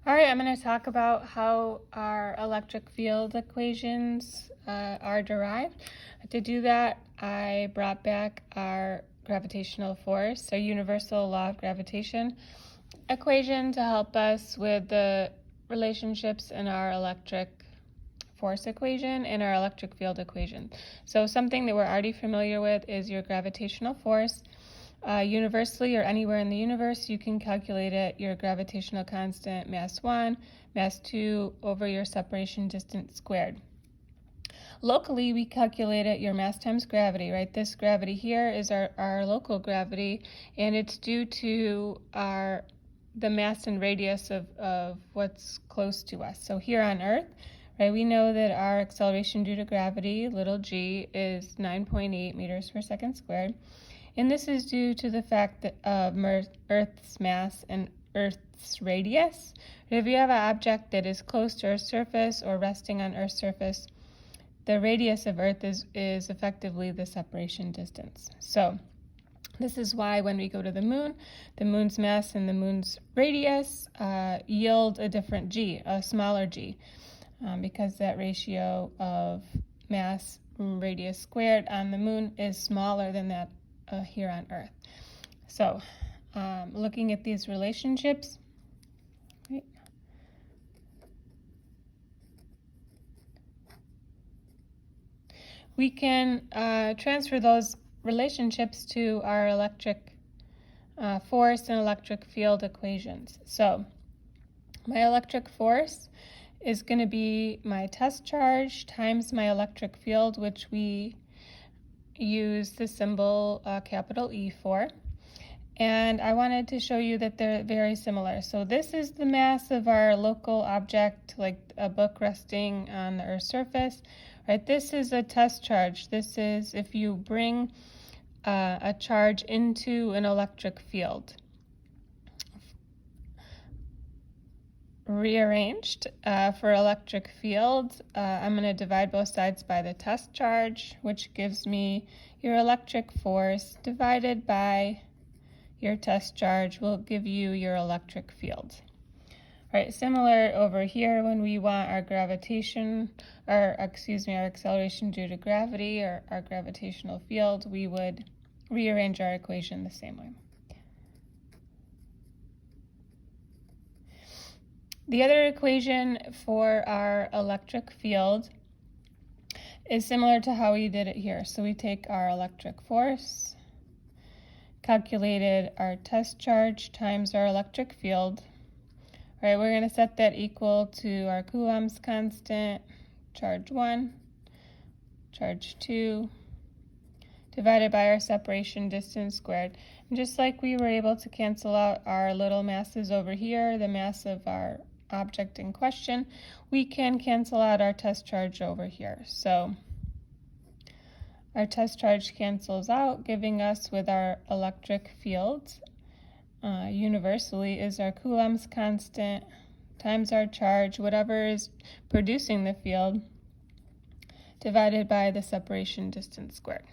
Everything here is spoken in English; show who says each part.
Speaker 1: All right, I'm going to talk about how our electric field equations are derived. To do that, I brought back our gravitational force, our universal law of gravitation equation, to help us with the relationships in our electric force equation and our electric field equation. So something that we're already familiar with is your gravitational force. Universally or anywhere in the universe, you can calculate it, your gravitational constant, mass 1, mass 2, over your separation distance squared. Locally, we calculate it, your mass times gravity, right? This gravity here is our local gravity, and it's due to the mass and radius of what's close to us. So here on Earth, right, we know that our acceleration due to gravity, little g, is 9.8 meters per second squared. And this is due to the fact that Earth's mass and Earth's radius. If you have an object that is close to Earth's surface or resting on Earth's surface, the radius of Earth is effectively the separation distance. So this is why when we go to the moon's mass and the moon's radius yield a different g, a smaller g, because that ratio of mass radius squared on the moon is smaller than that here on Earth. So looking at these relationships, right, we can transfer those relationships to our electric force and electric field equations. So my electric force is going to be my test charge times my electric field, which we use the symbol capital E for. And I wanted to show you that they're very similar. So this is the mass of our local object, like a book resting on the Earth's surface. Right? This is a test charge. This is if you bring a charge into an electric field. Rearranged for electric field, I'm going to divide both sides by the test charge, which gives me your electric force divided by your test charge will give you your electric field. All right, similar over here when we want our our acceleration due to gravity or our gravitational field, we would rearrange our equation the same way. The other equation for our electric field is similar to how we did it here. So we take our electric force, calculated our test charge times our electric field. All right, we're going to set that equal to our Coulomb's constant, charge 1, charge 2, divided by our separation distance squared. And just like we were able to cancel out our little masses over here, the mass of our object in question, we can cancel out our test charge over here. So our test charge cancels out, giving us with our electric field universally is our Coulomb's constant times our charge, whatever is producing the field, divided by the separation distance squared.